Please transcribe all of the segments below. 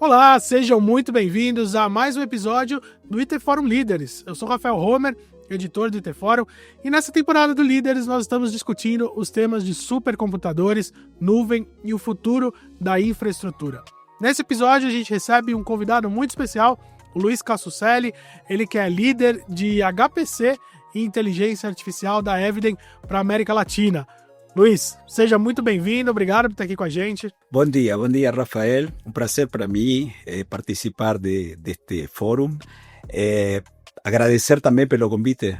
Olá, sejam muito bem-vindos a mais um episódio do IT Forum Líderes. Eu sou Rafael Homer, editor do IT Forum, e nessa temporada do Líderes nós estamos discutindo os temas de supercomputadores, nuvem e o futuro da infraestrutura. Nesse episódio a gente recebe um convidado muito especial, o Luiz Cassucelli, ele que é líder de HPC e inteligência artificial da Eviden para a América Latina. Luiz, seja muito bem-vindo, obrigado por estar aqui com a gente. Bom dia, Rafael. Um prazer para mim participar deste fórum. Agradecer também pelo convite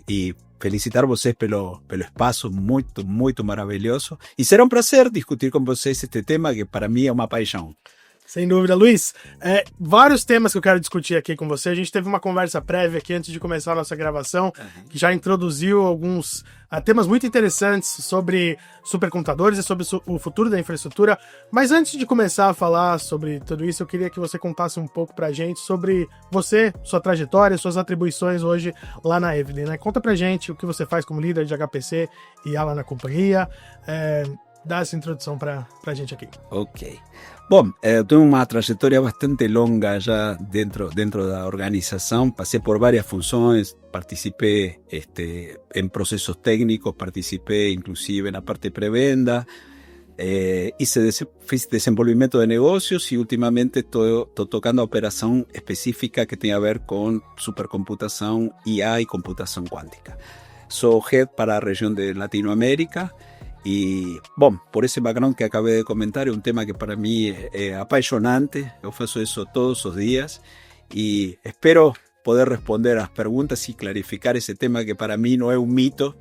e felicitar vocês pelo espaço muito maravilhoso. E será um prazer discutir com vocês este tema que para mim é uma paixão. Sem dúvida, Luiz. Vários temas que eu quero discutir aqui com você. A gente teve uma conversa prévia aqui antes de começar a nossa gravação, que já introduziu alguns temas muito interessantes sobre supercomputadores e sobre o futuro da infraestrutura. Mas antes de começar a falar sobre tudo isso, eu queria que você contasse um pouco pra gente sobre você, sua trajetória, suas atribuições hoje lá na Eviden, né? Conta pra gente o que você faz como líder de HPC e lá na companhia. Dá essa introdução pra gente aqui. Ok. Bom, eu tenho uma trajetória bastante longa já dentro da organização. Passei por várias funções, participei em processos técnicos, participei inclusive na parte de pré-venda, fiz desenvolvimento de negócios e ultimamente estou tocando a operação específica que tem a ver com supercomputação, IA e computação quântica. Sou head para a região de Latinoamérica. E, bom, por esse background que acabei de comentar, é um tema que para mim é apaixonante. Eu faço isso todos os dias e espero poder responder às perguntas e clarificar esse tema que para mim não é um mito.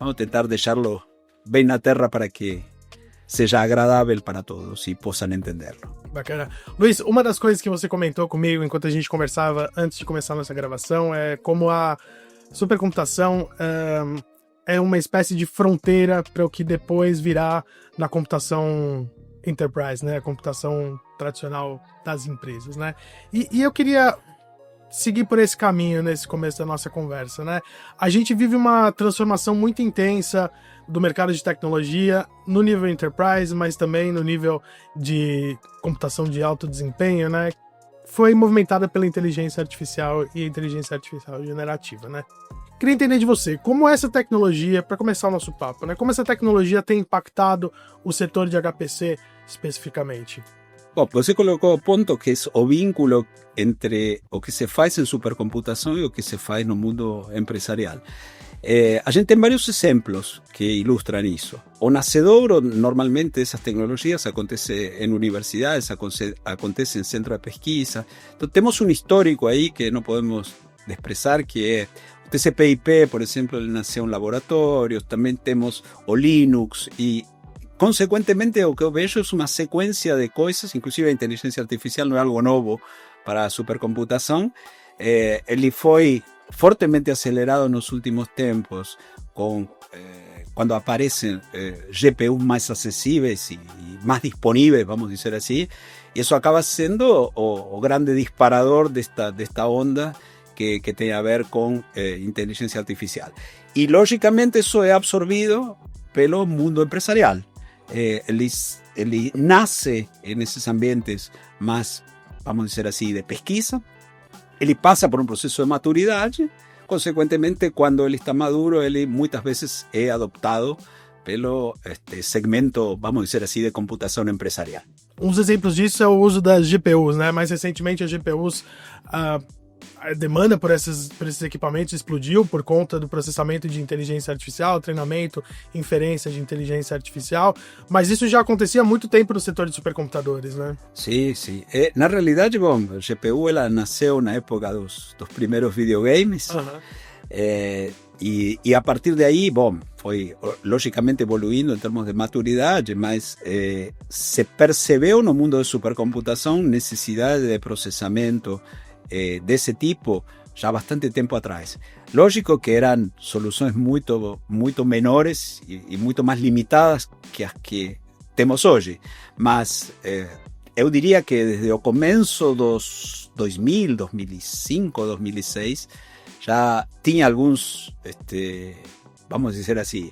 Vamos tentar deixá-lo bem na terra para que seja agradável para todos e possam entendê-lo. Bacana. Luiz, uma das coisas que você comentou comigo enquanto a gente conversava antes de começar a nossa gravação é como a supercomputação é uma espécie de fronteira para o que depois virá na computação enterprise, né? A computação tradicional das empresas, né? E eu queria seguir por esse caminho nesse começo da nossa conversa, né? A gente vive uma transformação muito intensa do mercado de tecnologia no nível enterprise, mas também no nível de computação de alto desempenho, né? Foi movimentada pela inteligência artificial e a inteligência artificial generativa, né? Queria entender de você, como essa tecnologia, para começar o nosso papo, né? Como essa tecnologia tem impactado o setor de HPC especificamente? Bom, você colocou o ponto que é o vínculo entre o que se faz em supercomputação e o que se faz no mundo empresarial. A gente tem vários exemplos que ilustram isso. O nascedouro, normalmente, dessas tecnologias acontece em universidades, acontece em centros de pesquisa. Então, temos um histórico aí que não podemos desprezar, que é o TCP/IP, por exemplo, ele nasceu em laboratórios. Também temos o Linux e, consequentemente, o que eu vejo é uma sequência de coisas, inclusive a inteligência artificial não é algo novo para a supercomputação. Ele foi fortemente acelerado nos últimos tempos quando aparecem GPUs mais acessíveis e mais disponíveis, vamos dizer assim, e isso acaba sendo o grande disparador desta onda que tem a ver com inteligência artificial. E, logicamente, isso é absorvido pelo mundo empresarial. Ele nasce nesses ambientes mais, vamos dizer assim, de pesquisa. Ele passa por um processo de maturidade. Consequentemente, quando ele está maduro, ele muitas vezes é adoptado pelo segmento, vamos dizer assim, de computação empresarial. Uns exemplos disso é o uso das GPUs, né? Mais recentemente, as GPUs, a demanda por esses equipamentos explodiu por conta do processamento de inteligência artificial, treinamento, inferência de inteligência artificial, mas isso já acontecia há muito tempo no setor de supercomputadores, né? Sim. Na realidade, bom, a GPU ela nasceu na época dos primeiros videogames. E a partir de aí, bom, foi logicamente evoluindo em termos de maturidade, mas se percebeu no mundo de supercomputação necessidade de processamento desse tipo já há bastante tempo atrás. Lógico que eram soluções muito menores e muito mais limitadas que as que temos hoje, mas eu diria que desde o começo dos 2000, 2005, 2006, já tinha alguns, vamos dizer assim,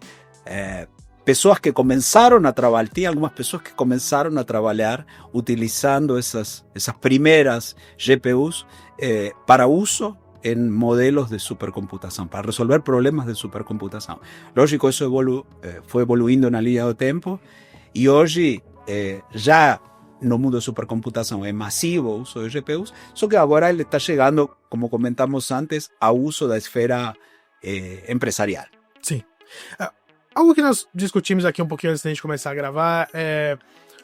pessoas que começaram a trabalhar, tinha algumas pessoas que começaram a trabalhar utilizando essas primeiras GPUs para uso en modelos de supercomputação, para resolver problemas de supercomputação. Lógico, isso foi evoluindo na linha do tempo e hoje já no mundo de supercomputação é massivo o uso de GPUs, só que agora ele está chegando, como comentamos antes, ao uso da esfera empresarial. Sim. Algo que nós discutimos aqui um pouquinho antes da gente começar a gravar é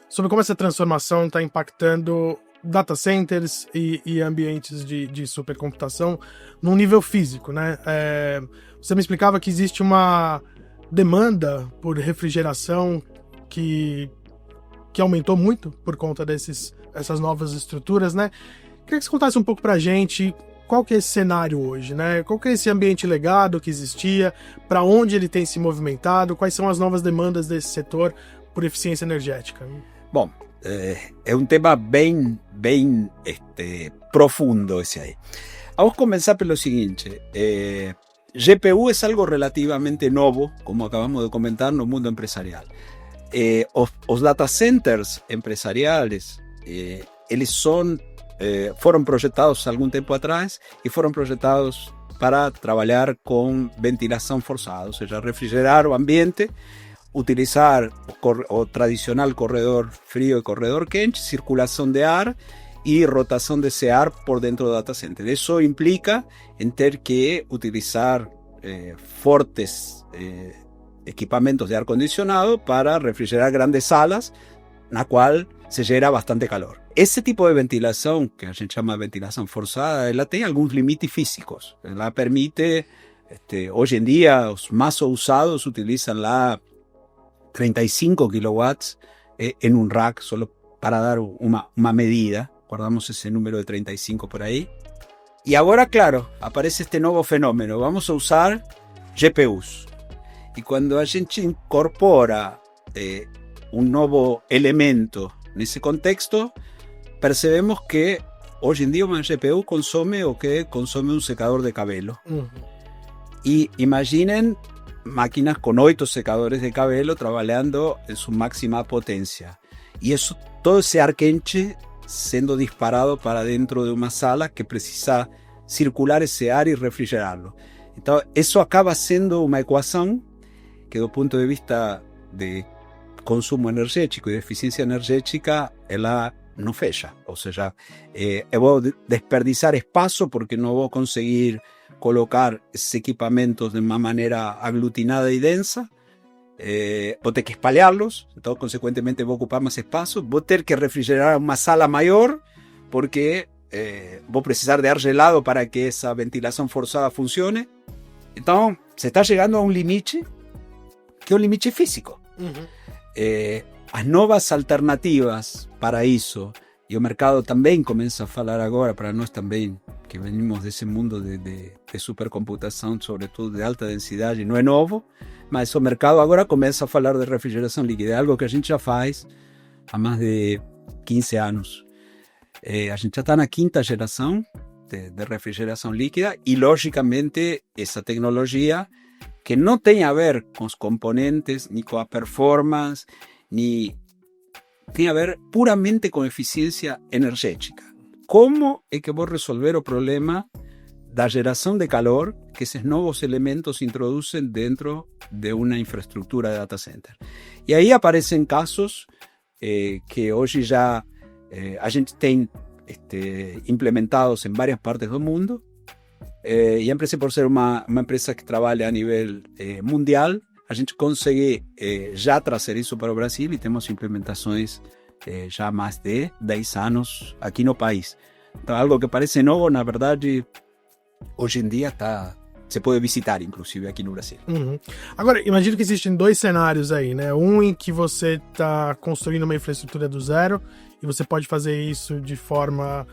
sobre como essa transformação está impactando data centers e ambientes de supercomputação num nível físico, né? Você me explicava que existe uma demanda por refrigeração que aumentou muito por conta dessas novas estruturas, né? Queria que você contasse um pouco pra gente qual que é esse cenário hoje, né? Qual que é esse ambiente legado que existia, para onde ele tem se movimentado, quais são as novas demandas desse setor por eficiência energética? Bom, é um tema bem profundo esse aí. Vamos começar pelo seguinte, GPU é algo relativamente novo, como acabamos de comentar, no mundo empresarial. Os data centers empresariales, eles foram projetados algum tempo atrás e foram projetados para trabalhar com ventilação forçada, ou seja, refrigerar o ambiente, utilizar o tradicional corredor frio e corredor quente, circulação de ar e rotação desse ar por dentro do data center. Isso implica em ter que utilizar fortes equipamentos de ar-condicionado para refrigerar grandes salas, na qual se gera bastante calor. Esse tipo de ventilação, que a gente chama de ventilação forçada, ela tem alguns limites físicos. Ela permite, hoje em dia, os mais usados utilizam lá 35 kilowatts en un rack, solo para dar una medida. Guardamos ese número de 35 por ahí. Y ahora, claro, aparece este nuevo fenómeno. Vamos a usar GPUs. Y cuando a gente incorpora un nuevo elemento en ese contexto, percebemos que hoy en día una GPU consome o que consome un secador de cabello. Uh-huh. Y imaginen máquinas con 8 secadores de cabello trabajando en su máxima potencia. Y eso, todo ese ar quente siendo disparado para dentro de una sala que precisa circular ese ar y refrigerarlo. Entonces, eso acaba siendo una ecuación que, desde el punto de vista de consumo energético y de eficiencia energética, ela no fecha. O sea, voy a desperdiciar espacio porque no voy a conseguir colocar esos equipamentos de una manera aglutinada y densa, voy a tener que espalharlos, entonces consecuentemente voy a ocupar más espacio, voy a tener que refrigerar una sala mayor porque voy a precisar de ar gelado para que esa ventilación forzada funcione. Entonces se está llegando a un limite que es un limite físico. Uh-huh. As novas alternativas para isso, e o mercado também começa a falar agora, para nós também, que venimos desse mundo de supercomputação, sobretudo de alta densidade, não é novo, mas o mercado agora começa a falar de refrigeração líquida, é algo que a gente já faz há mais de 15 anos. A gente já está na 5ª geração de refrigeração líquida e, logicamente, essa tecnologia que não tem a ver com os componentes, nem com a performance, ni tem a ver puramente com eficiência energética. Como é que vou resolver o problema da geração de calor que esses novos elementos introduzem dentro de uma infraestrutura de data center? E aí aparecem casos que hoje já a gente tem implementados em várias partes do mundo, e a empresa, por ser uma empresa que trabalha a nível mundial, a gente consegue já trazer isso para o Brasil e temos implementações já há mais de 10 anos aqui no país. Então, algo que parece novo, na verdade, hoje em dia se pode visitar, inclusive, aqui no Brasil. Uhum. Agora, imagino que existem 2 cenários aí, né? Um em que você está construindo uma infraestrutura do zero e você pode fazer isso de forma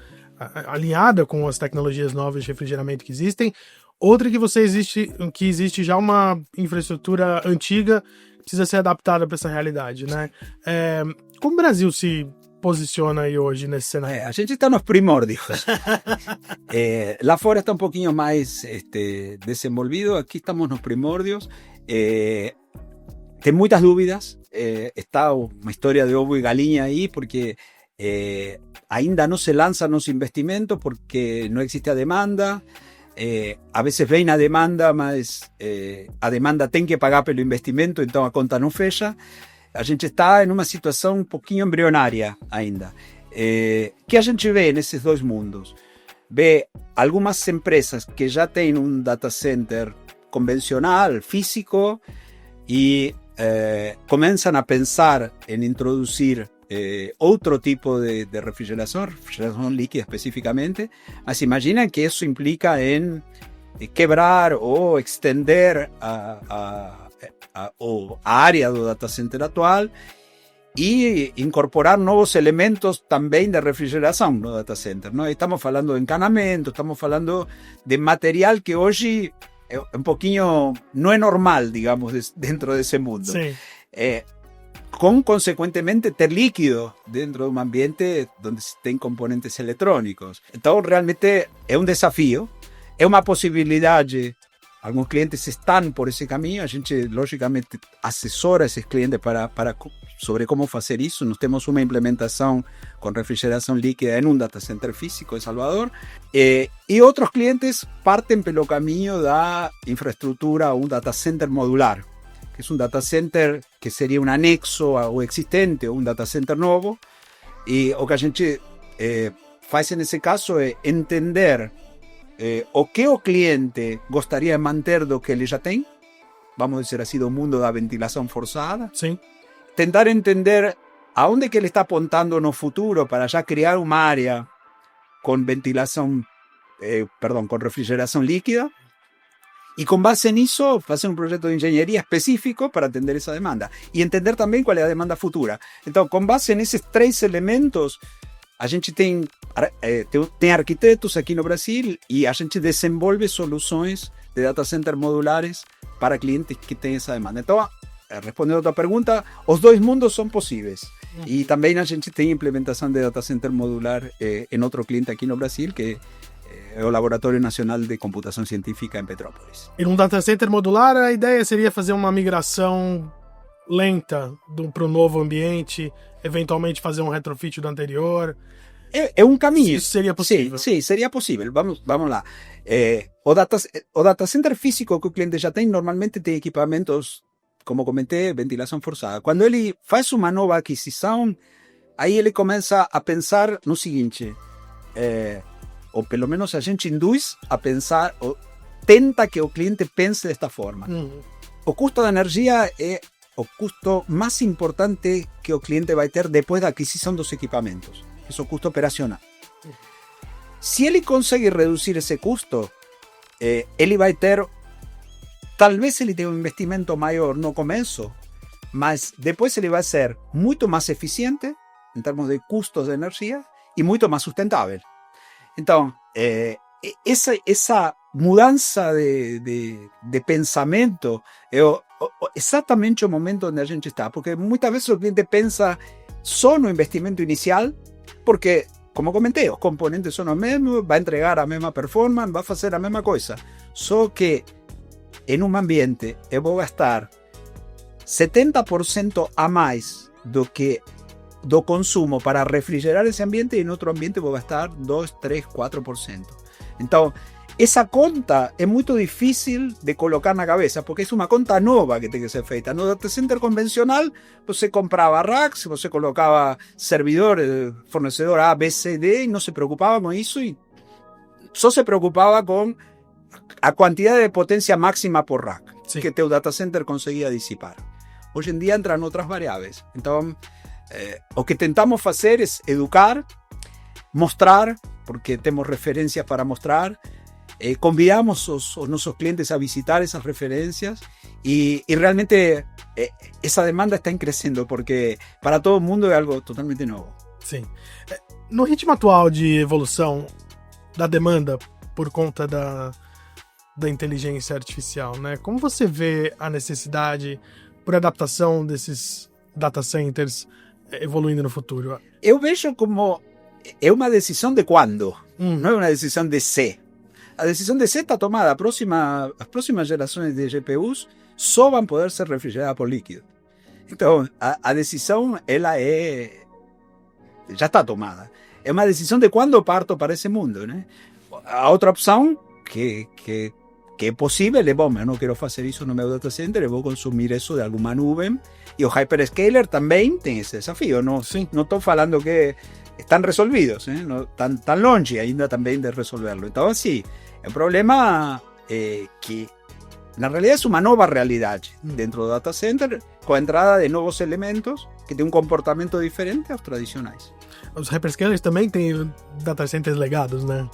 alinhada com as tecnologias novas de refrigeramento que existem. Outra que existe já uma infraestrutura antiga que precisa ser adaptada para essa realidade, né? Como o Brasil se posiciona aí hoje nesse cenário? A gente está nos primórdios. Lá fora está um pouquinho mais desenvolvido, aqui estamos nos primórdios. tem muitas dúvidas. Está uma história de ovo e galinha aí, porque ainda não se lançam os investimentos porque não existe a demanda. A veces vem a demanda, mas a demanda tem que pagar pelo investimento, então a conta não fecha. A gente está em uma situação um pouquinho embrionária ainda. Que a gente vê nesses dois mundos? Vê algumas empresas que já têm um data center convencional, físico, e começam a pensar em introduzir outro tipo de refrigeração líquida especificamente, mas imagina que isso implica em quebrar ou extender a área do data center atual e incorporar novos elementos também de refrigeração no data center, não? Estamos falando de encanamento, estamos falando de material que hoje é um pouquinho, não é normal, digamos, dentro desse mundo. Sim. Com, consequentemente, ter líquido dentro de um ambiente onde se tem componentes eletrônicos. Então, realmente é um desafio, é uma possibilidade. Alguns clientes estão por esse caminho, a gente, logicamente, assessora esses clientes sobre como fazer isso. Nós temos uma implementação com refrigeração líquida em um data center físico em Salvador, e outros clientes partem pelo caminho da infraestrutura, um data center modular, que es un data center que sería un anexo ao existente ou un data center novo, e o que a gente faz nesse caso é entender o que o cliente gostaria de manter do que ele já tem, vamos dizer assim, do mundo da ventilação forçada. Sim. Tentar entender aonde que ele está apontando no futuro para já criar uma área com ventilação, com refrigeração líquida, e com base nisso fazer um projeto de engenharia específico para atender essa demanda e entender também qual é a demanda futura. Então, com base nesses três elementos, a gente tem arquitetos aqui no Brasil e a gente desenvolve soluções de data center modulares para clientes que têm essa demanda. Então, respondendo a tua pergunta, os dois mundos são possíveis. E também a gente tem implementação de data center modular em outro cliente aqui no Brasil, que é o Laboratório Nacional de Computação Científica em Petrópolis. Em um data center modular, a ideia seria fazer uma migração lenta para o novo ambiente, eventualmente fazer um retrofit do anterior. É um caminho. Isso seria possível? Sim, seria possível. Vamos lá. O data center físico que o cliente já tem, normalmente tem equipamentos, como comentei, ventilação forçada. Quando ele faz uma nova aquisição, aí ele começa a pensar no seguinte, ou pelo menos a gente induz a pensar, ou tenta que o cliente pense desta forma. O custo da energia é o custo mais importante que o cliente vai ter depois da aquisição dos equipamentos. É o custo operacional. Se ele consegue reduzir esse custo, ele vai ter, talvez ele tenha um investimento maior no começo, mas depois ele vai ser muito mais eficiente em termos de custos de energia e muito mais sustentável. Então, essa mudança de pensamento é exatamente o momento onde a gente está, porque muitas vezes o cliente pensa só no investimento inicial, porque, como comentei, os componentes são os mesmos, vai entregar a mesma performance, vai fazer a mesma coisa, só que em um ambiente eu vou gastar 70% a mais do consumo para refrigerar esse ambiente, e em outro ambiente vou gastar 2, 3, 4%. Então, essa conta é muito difícil de colocar na cabeça, porque é uma conta nova que tem que ser feita. No data center convencional, você comprava racks, você colocava servidor, fornecedor A, B, C, D, e não se preocupava com isso, e só se preocupava com a quantidade de potência máxima por rack, sim, que teu data center conseguia dissipar. Hoje em dia entram outras variáveis. Então, o que tentamos fazer é educar, mostrar, porque temos referências para mostrar, convidamos os nossos clientes a visitar essas referências e realmente essa demanda está crescendo, porque para todo mundo é algo totalmente novo. Sim. No ritmo atual de evolução da demanda por conta da inteligência artificial, né? Como você vê a necessidade por adaptação desses data centers evoluindo no futuro? Eu vejo como é uma decisão de quando, não é uma decisão de se. A decisão de se está tomada. As próximas gerações de GPUs só vão poder ser refrigeradas por líquido. Então, a decisão, ela já está tomada. É uma decisão de quando parto para esse mundo, né? A outra opção, que é possível, é, bom, eu não quero fazer isso no meu data center, eu vou consumir isso de alguma nuvem. E o hyperscaler também tem esse desafio. Não estou falando que estão resolvidos, não estão longe ainda também de resolverlo. Então, assim, é um problema que, na realidade, é uma nova realidade dentro do data center, com a entrada de novos elementos que têm um comportamento diferente aos tradicionais. Os hyperscalers também têm data centers legados, né?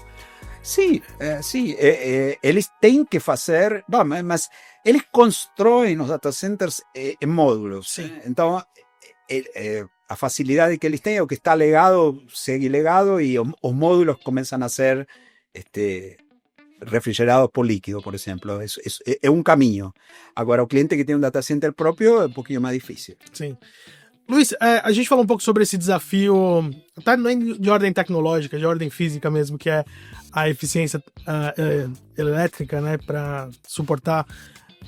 Sim, eles têm que fazer, bom, mas eles constroem os data centers em módulos. Sim. Então, a facilidade que eles têm é o que está legado, segue legado, e os módulos começam a ser refrigerados por líquido, por exemplo. É um caminho. Agora, o cliente que tem um data center próprio é um pouquinho mais difícil. Sim. Luiz, a gente falou um pouco sobre esse desafio, tá, não é de ordem tecnológica, de ordem física mesmo, que é a eficiência elétrica, né, para suportar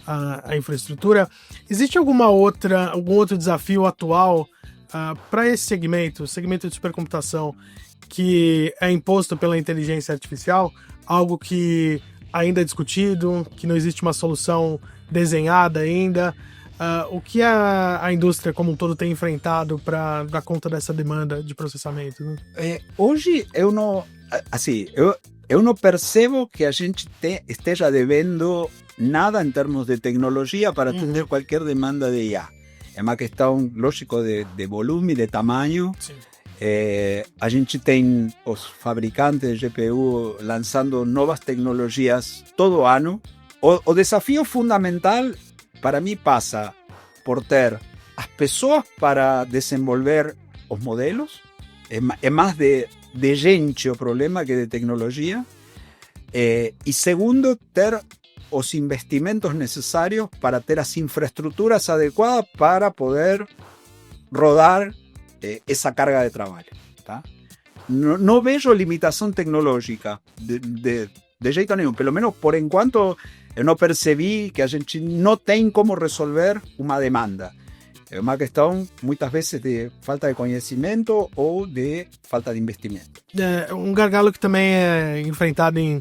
a infraestrutura. Existe algum outro desafio atual para esse segmento de supercomputação, que é imposto pela inteligência artificial? Algo que ainda é discutido, que não existe uma solução desenhada ainda? O que a indústria como um todo tem enfrentado para dar conta dessa demanda de processamento? Né? Hoje eu não percebo que a gente esteja devendo nada em termos de tecnologia para atender qualquer demanda de IA. É uma questão, lógico, de volume, de tamanho. A gente tem os fabricantes de GPU lançando novas tecnologias todo ano. O desafio fundamental para mim passa por ter as pessoas para desenvolver os modelos. É mais de gente o problema que de tecnologia. E segundo, ter os investimentos necessários para ter as infraestruturas adequadas para poder rodar essa carga de trabalho. Tá? Não vejo limitação tecnológica de jeito nenhum. Pelo menos por enquanto eu não percebi que a gente não tem como resolver uma demanda. É uma questão, muitas vezes, de falta de conhecimento ou de falta de investimento. É um gargalo que também é enfrentado em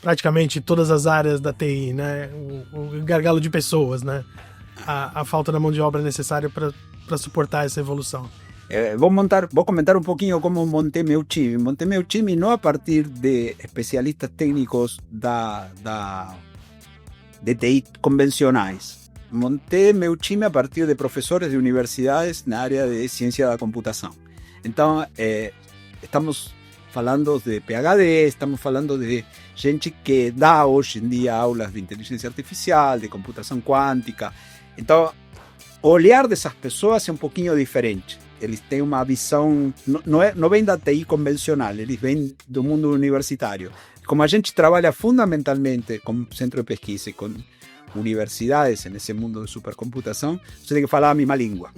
praticamente todas as áreas da TI, né? O gargalo de pessoas, né? A falta da mão de obra necessária para suportar essa evolução. Vou comentar um pouquinho como montei meu time. Montei meu time não a partir de especialistas técnicos de TI convencionais. Montei meu time a partir de professores de universidades na área de ciência da computação. Então, estamos falando de PhD, estamos falando de gente que dá hoje em dia aulas de inteligência artificial, de computação quântica. Então, o olhar dessas pessoas é um pouquinho diferente. Eles têm uma visão, não vem da TI convencional, eles vêm do mundo universitário. Como a gente trabalha fundamentalmente com centro de pesquisa e com universidades nesse mundo de supercomputação, você tem que falar a mesma língua.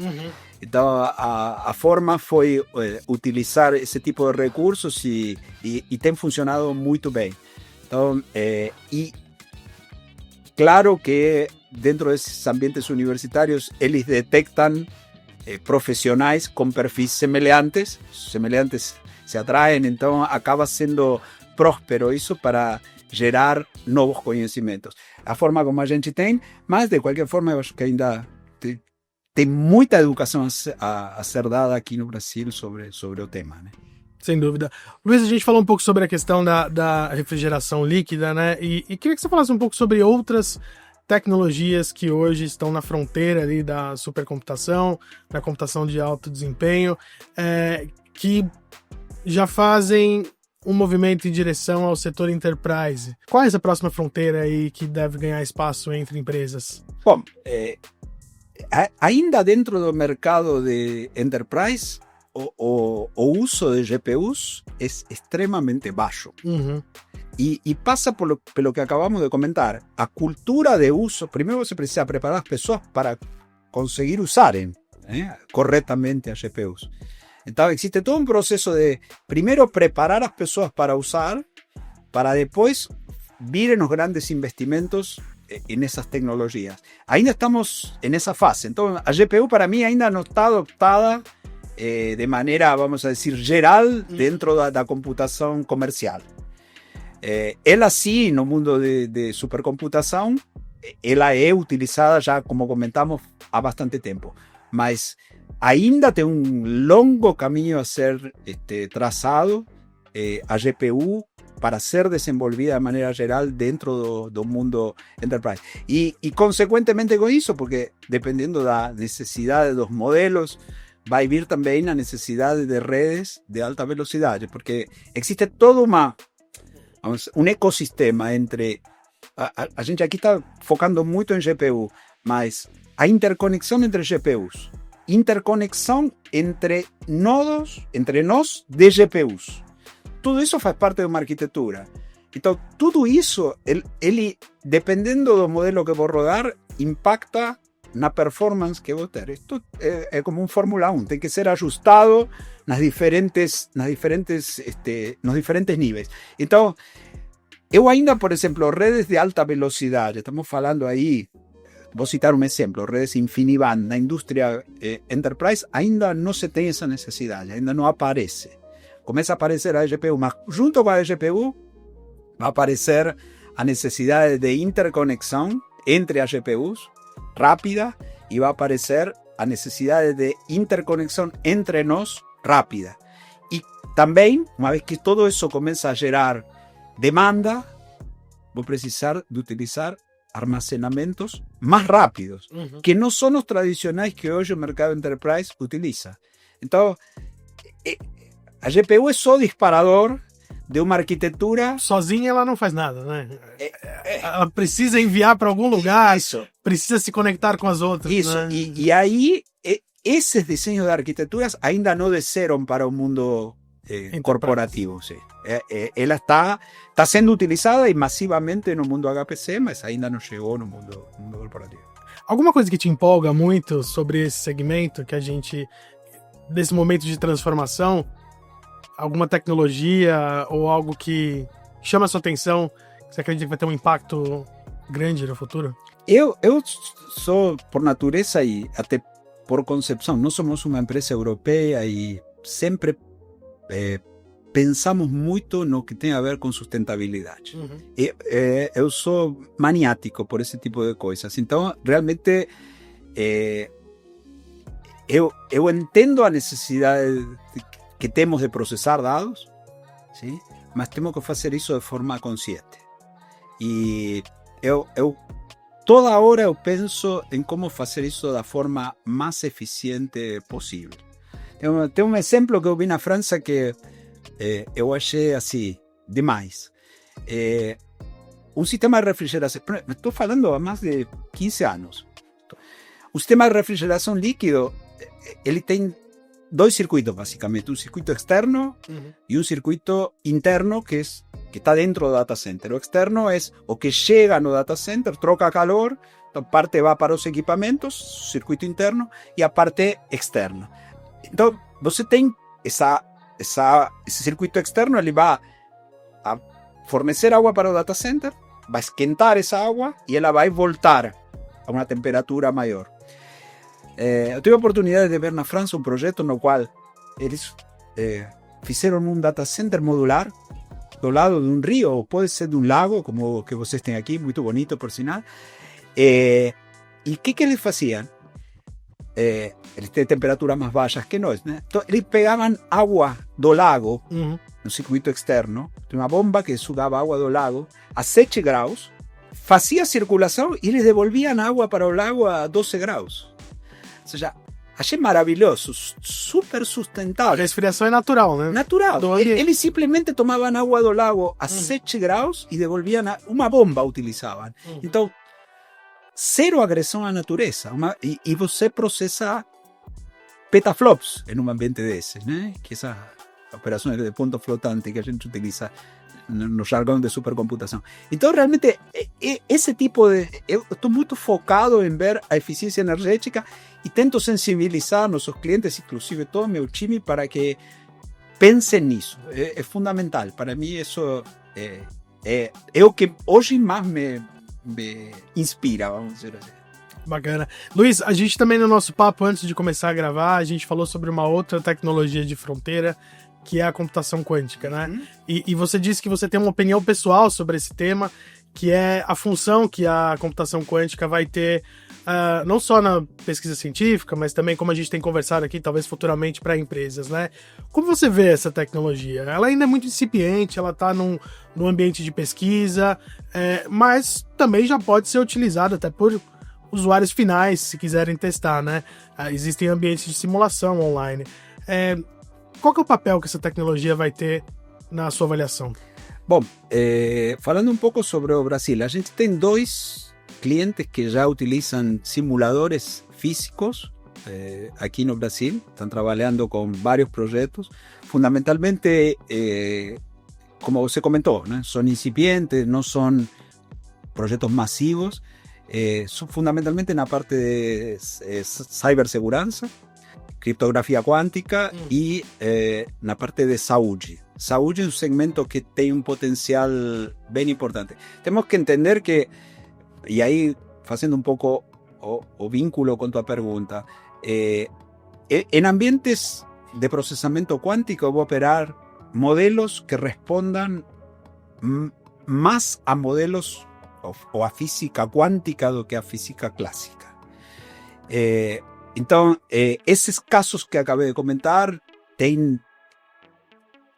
Então, a forma foi utilizar esse tipo de recursos e tem funcionado muito bem. Então, e claro que dentro desses ambientes universitários, eles detectam profissionais com perfis semelhantes se atraem, então acaba sendo próspero isso para gerar novos conhecimentos. A forma como a gente tem, mas de qualquer forma eu acho que ainda tem muita educação a ser dada aqui no Brasil sobre o tema, né? Sem dúvida. Luiz, a gente falou um pouco sobre a questão da refrigeração líquida, né? E queria que você falasse um pouco sobre outras tecnologias que hoje estão na fronteira ali da supercomputação, da computação de alto desempenho, que já fazem um movimento em direção ao setor enterprise. Qual é essa próxima fronteira aí que deve ganhar espaço entre empresas? Bom, ainda dentro do mercado de enterprise, o uso de GPUs é extremamente baixo. E passa pelo que acabamos de comentar. A cultura de uso, primeiro você precisa preparar as pessoas para conseguir usarem corretamente as GPUs. Então existe todo um processo de primeiro preparar as pessoas para usar, para depois virem os grandes investimentos en esas tecnologías. Ainda estamos en esa fase. Entonces, a GPU para mí ainda no está adoptada de maneira, vamos a decir, geral dentro da computação comercial. Ela sim, no mundo de supercomputação, ela é utilizada já, como comentamos, há bastante tempo. Mas ainda tem longo caminho a ser traçado a GPU para ser desenvolvida de maneira geral dentro do mundo enterprise. E consequentemente com isso, porque dependendo da necessidade dos modelos, vai vir também a necessidade de redes de alta velocidade, porque existe todo um ecossistema entre... A gente aqui está focando muito em GPU, mas a interconexão entre GPUs, interconexão entre nodos, entre nós de GPUs, tudo isso faz parte de uma arquitetura. Então, tudo isso, ele dependendo do modelo que vou rodar, impacta na performance que vou ter. Isto é como um Fórmula 1, tem que ser ajustado nos diferentes níveis. Então, eu ainda, por exemplo, redes de alta velocidade, estamos falando aí, vou citar um exemplo, redes InfiniBand na indústria enterprise, ainda não se tem essa necessidade, ainda não aparece. Começa a aparecer a GPU, mas junto com a GPU vai aparecer a necessidade de interconexão entre as GPUs rápida e vai aparecer a necessidade de interconexão entre nós rápida. E também, uma vez que todo isso começa a gerar demanda, vou precisar de utilizar armazenamentos mais rápidos, que não são os tradicionais que hoje o mercado enterprise utiliza. Então, a GPU é só disparador de uma arquitetura... Sozinha ela não faz nada, né? Ela precisa enviar para algum lugar, isso. Precisa se conectar com as outras. Isso, né? e aí, esses desenhos de arquiteturas ainda não desceram para o mundo corporativo. Sim. Ela está sendo utilizada e massivamente no mundo HPC, mas ainda não chegou no mundo corporativo. Alguma coisa que te empolga muito sobre esse segmento, que a gente, desse momento de transformação, alguma tecnologia ou algo que chama a sua atenção, que você acredita que vai ter um impacto grande no futuro? Eu sou, por natureza e até por concepção, nós somos uma empresa europeia e sempre pensamos muito no que tem a ver com sustentabilidade. Eu sou maniático por esse tipo de coisas. Então, realmente, eu entendo a necessidade que temos de processar dados, sim? Mas temos que fazer isso de forma consciente. E toda hora eu penso em como fazer isso da forma mais eficiente possível. Tem um exemplo que eu vi na França que eu achei assim, demais. Um sistema de refrigeração, estou falando há mais de 15 anos. O sistema de refrigeração líquido, ele tem dois circuitos, basicamente. Um circuito externo e um circuito interno que está dentro do data center. O externo é o que chega no data center, troca calor, então parte vai para os equipamentos, circuito interno, e a parte externa. Então, você tem esse circuito externo, ele vai a fornecer água para o data center, vai esquentar essa água e ela vai voltar a uma temperatura maior. Eu tive a oportunidade de ver na França um projeto no qual eles fizeram um data center modular do lado de um rio, ou pode ser de um lago, como o que vocês têm aqui, muito bonito por sinal. E o que eles faziam? Eles têm temperaturas mais baixas que nós, né? Então, eles pegavam água do lago no circuito externo, tem uma bomba que sugava água do lago a 7 graus, fazia circulação e eles devolviam água para o lago a 12 graus. Ou seja, achei maravilhoso, super sustentável. A resfriação é natural, né? Natural. Eles simplesmente tomavam água do lago a 7 graus e devolviam uma bomba, utilizavam. Então, zero agressão à natureza. E você processa petaflops em um ambiente desses, né? Que essas operações de ponto flotante que a gente utiliza no jargão de supercomputação. Então, realmente, esse tipo de... Eu estou muito focado em ver a eficiência energética e tento sensibilizar nossos clientes, inclusive todo o meu time, para que pensem nisso. É fundamental. Para mim, isso é o que hoje mais me inspira, vamos dizer assim. Bacana. Luiz, a gente também no nosso papo, antes de começar a gravar, a gente falou sobre uma outra tecnologia de fronteira, que é a computação quântica, né? Uhum. E você disse que você tem uma opinião pessoal sobre esse tema, que é a função que a computação quântica vai ter, não só na pesquisa científica, mas também, como a gente tem conversado aqui, talvez futuramente para empresas, né? Como você vê essa tecnologia? Ela ainda é muito incipiente, ela está num ambiente de pesquisa, mas também já pode ser utilizada até por usuários finais, se quiserem testar, né? Existem ambientes de simulação online. Qual que é o papel que essa tecnologia vai ter na sua avaliação? Bom, falando um pouco sobre o Brasil, a gente tem 2 clientes que já utilizam simuladores físicos aqui no Brasil, estão trabalhando com vários projetos, fundamentalmente, como você comentou, né? São incipientes, não são projetos masivos, son fundamentalmente na parte de cibersegurança, criptografia quântica e na parte de saúde. Saúde é um segmento que tem um potencial bem importante. Temos que entender que, e aí fazendo um pouco o vínculo com tua pergunta, em ambientes de processamento quântico eu vou operar modelos que respondam mais a modelos ou a física quântica do que a física clássica. Então, esses casos que acabei de comentar têm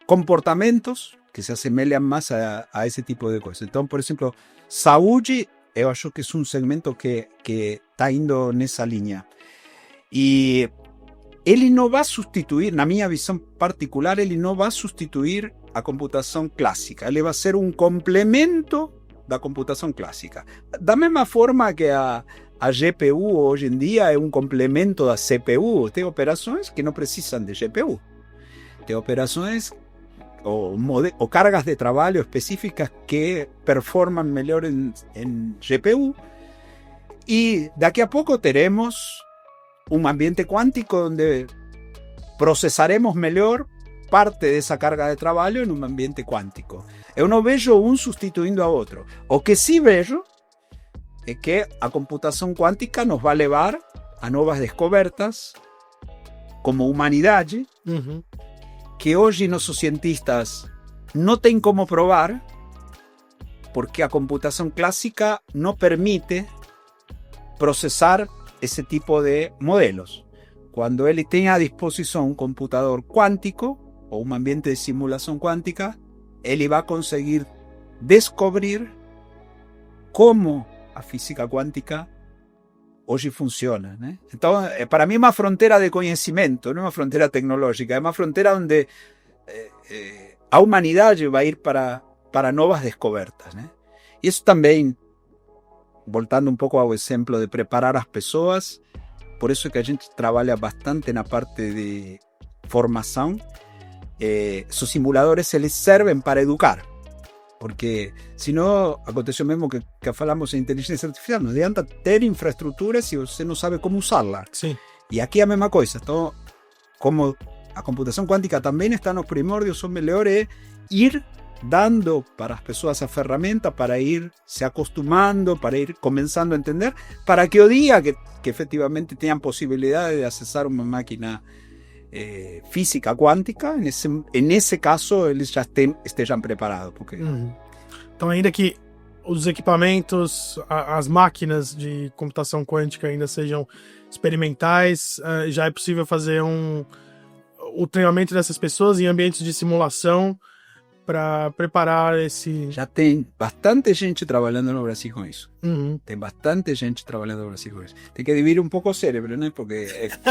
comportamentos que se assemelham mais a esse tipo de coisa. Então, por exemplo, saúde, eu acho que é um segmento que está indo nessa linha. E ele não vai substituir, na minha visão particular, ele não vai substituir a computação clássica. Ele vai ser um complemento da computação clássica. Da mesma forma que a GPU hoje em dia é um complemento da CPU, tem operações que não precisam de GPU. Tem operações ou cargas de trabalho específicas que performam melhor em GPU. E daqui a pouco teremos um ambiente quântico onde processaremos melhor parte dessa carga de trabalho em um ambiente quântico. Eu não vejo um substituindo a outro. O que sim vejo é que a computação quântica nos vai levar a novas descobertas como humanidade, que hoje nossos cientistas não têm como provar, porque a computação clássica não permite processar esse tipo de modelos. Quando ele tem à disposição um computador quântico ou um ambiente de simulação quântica, ele vai conseguir descobrir como a física quântica hoje funciona, né? Então, para mim é uma fronteira de conhecimento, não é uma fronteira tecnológica, é uma fronteira onde a humanidade vai ir para novas descobertas, né? E isso também, voltando um pouco ao exemplo de preparar as pessoas, por isso que a gente trabalha bastante na parte de formação. Esos simuladores eles servem para educar, porque senão aconteceu mesmo que falamos em inteligência artificial, não adianta ter infraestrutura se você não sabe como usá-la. Sim. E aqui é a mesma coisa. Então, como a computação quântica também está nos primórdios, o melhor é ir dando para as pessoas a ferramenta para ir se acostumando, para ir começando a entender, para que o dia que efetivamente tenham possibilidade de acessar uma máquina física quântica, nesse caso eles já estejam preparados. Porque... Então, ainda que os equipamentos, as máquinas de computação quântica ainda sejam experimentais, já é possível fazer o treinamento dessas pessoas em ambientes de simulação para preparar esse... Já tem bastante gente trabalhando no Brasil com isso. Tem bastante gente trabalhando no Brasil com isso. Tem que dividir um pouco o cérebro, né? Porque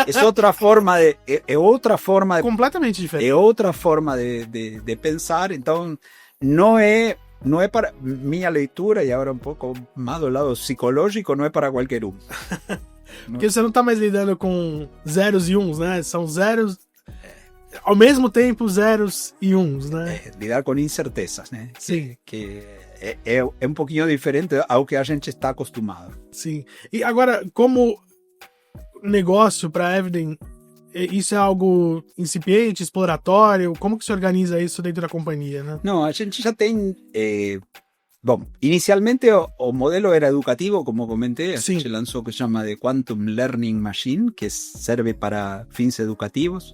é outra forma de... É outra forma de... Completamente diferente. É outra forma de pensar. Então, não é para... Minha leitura, e agora um pouco mais do lado psicológico, não é para qualquer um. Porque você não está mais lidando com zeros e uns, né? São zeros... Ao mesmo tempo, zeros e uns, né? Lidar com incertezas, né? Sim. Que é um pouquinho diferente ao que a gente está acostumado. Sim. E agora, como negócio para a Eviden, isso é algo incipiente, exploratório? Como que se organiza isso dentro da companhia, né? Não, a gente já tem Bom, inicialmente o modelo era educativo, como comenté, Sim. se lançou o que se chama de Quantum Learning Machine, que serve para fins educativos.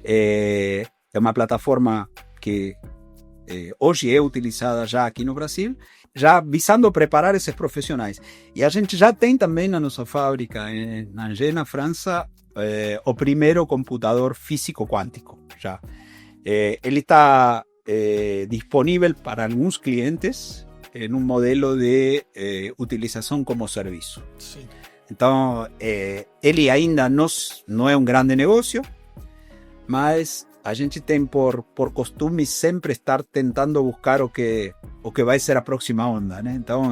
É uma plataforma que hoje é utilizada já aqui no Brasil, já visando preparar esses profissionais. E a gente já tem também na nossa fábrica, em Angers, na França, o primeiro computador físico quântico. Já. Ele está disponível para alguns clientes em um modelo de utilização como serviço. Sim. Então, ele ainda não é um grande negócio, mas a gente tem por costume sempre estar tentando buscar o que vai ser a próxima onda, né? Então,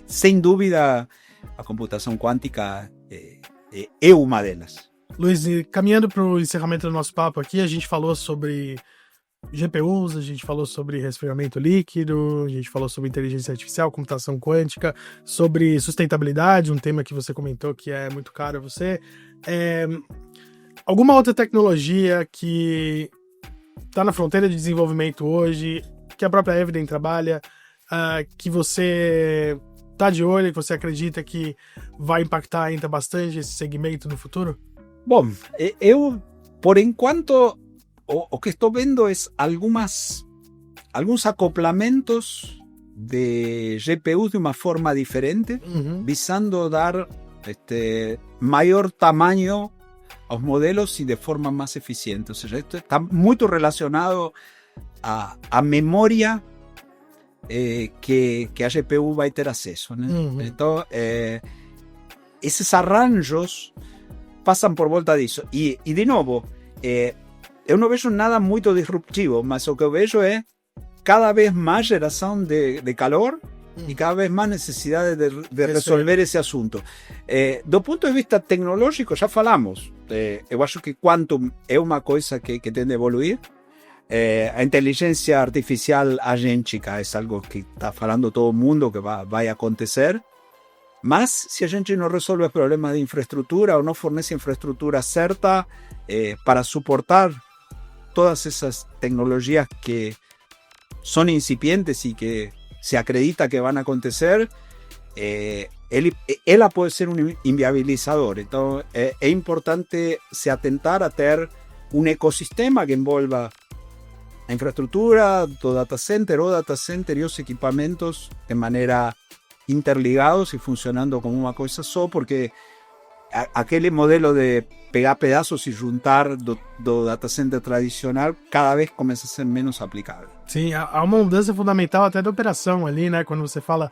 sem dúvida, a computação quântica é uma delas. Luiz, e caminhando para o encerramento do nosso papo aqui, a gente falou sobre GPUs, a gente falou sobre resfriamento líquido, a gente falou sobre inteligência artificial, computação quântica, sobre sustentabilidade, um tema que você comentou que é muito caro a você. Alguma outra tecnologia que está na fronteira de desenvolvimento hoje, que a própria Eviden trabalha, que você está de olho, que você acredita que vai impactar ainda bastante esse segmento no futuro? Bom, eu, por enquanto, o que estou vendo é alguns acoplamentos de GPUs de uma forma diferente, visando dar maior tamanho aos modelos e de forma mais eficiente. Ou seja, esto está muito relacionado à memória que a GPU vai ter acesso, né? Então, esses arranjos passam por volta disso. E de novo, eu não vejo nada muito disruptivo, mas o que eu vejo é cada vez mais geração de calor e cada vez mais necessidade de resolver esse assunto. Do ponto de vista tecnológico, já falamos. Eu acho que quantum é uma coisa que tende a evoluir. A inteligência artificial agêntica é algo que está falando todo mundo que vai acontecer. Mas se a gente não resolve os problemas de infraestrutura ou não fornece infraestrutura certa para suportar todas essas tecnologias que são incipientes e que se acredita que vão acontecer, ela pode ser um inviabilizador. Então é importante se atentar a ter um ecossistema que envolva a infraestrutura do data center e os equipamentos de maneira interligados e funcionando como uma coisa só, porque aquele modelo de pegar pedaços e juntar do data center tradicional cada vez começa a ser menos aplicável. Sim, há uma mudança fundamental até da operação ali, né? Quando você fala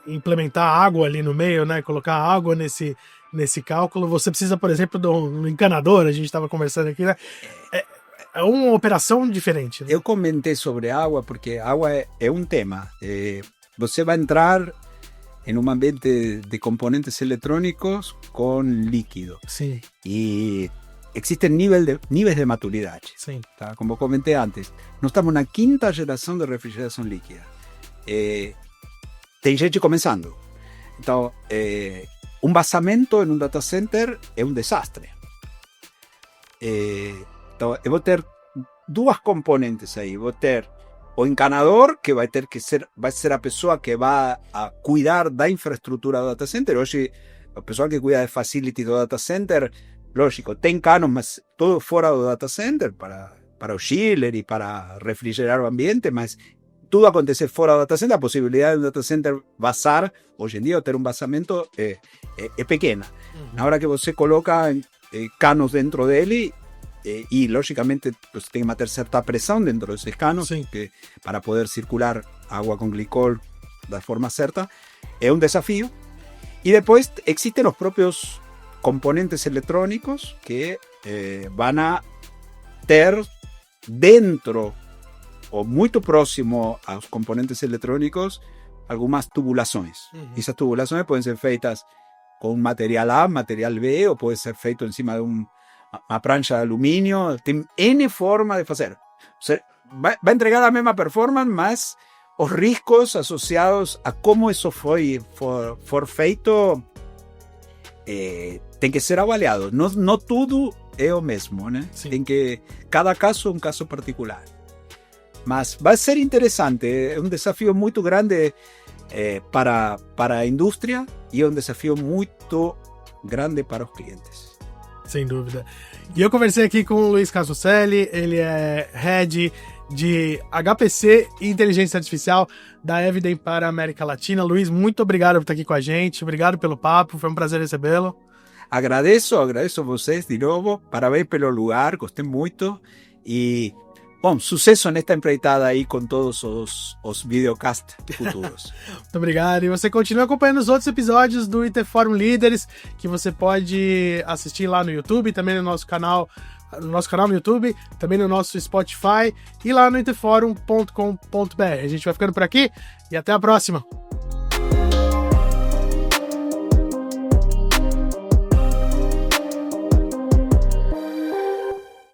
implementar água ali no meio, né? Colocar água nesse cálculo, você precisa, por exemplo, do encanador, a gente estava conversando aqui, né? É uma operação diferente, né? Eu comentei sobre água porque água é um tema. Você vai entrar em um ambiente de componentes eletrônicos com líquido. Sim. E existem níveis de maturidade. Sim. Tá? Como comentei antes, nós estamos na 5ª geração de refrigeração líquida. Tem gente começando. Então, um vazamento em um data center é um desastre. Então, eu vou ter duas componentes aí. Vou ter o encanador, que vai ser a pessoa que vai a cuidar da infraestrutura do data center. Hoje, o pessoal que cuida de facility do data center, lógico, tem canos, mas todo fora do data center, para o chiller e para refrigerar o ambiente, mas tudo acontecer fora do data center, a possibilidade do data center vazar, hoje em dia, ou ter um vazamento, é pequena. Na hora que você coloca canos dentro dele, y lógicamente pues, tem que manter certa pressão dentro desses canos para poder circular água com glicol da forma certa, é um desafio. E depois existem os próprios componentes eletrônicos que vão a ter dentro ou muito próximo aos componentes eletrônicos algumas tubulações. Essas tubulações podem ser feitas com material A, material B, ou pode ser feito em cima de uma prancha de alumínio. Tem N forma de fazer. Você vai entregar a mesma performance, mas os riscos associados a como isso for feito tem que ser avaliado. Não tudo é o mesmo, né? Tem que, cada caso é um caso particular. Mas vai ser interessante, é um desafio muito grande para a indústria e é um desafio muito grande para os clientes. Sem dúvida. E eu conversei aqui com o Luiz Casuscelli, ele é Head de HPC e Inteligência Artificial da Eviden para a América Latina. Luiz, muito obrigado por estar aqui com a gente, obrigado pelo papo, foi um prazer recebê-lo. Agradeço a vocês de novo, parabéns pelo lugar, gostei muito e, bom, sucesso nesta empreitada aí com todos os videocasts futuros. Muito obrigado, e você continua acompanhando os outros episódios do IT Forum Líderes, que você pode assistir lá no YouTube, também no nosso canal no YouTube, também no nosso Spotify e lá no itforum.com.br. A gente vai ficando por aqui e até a próxima!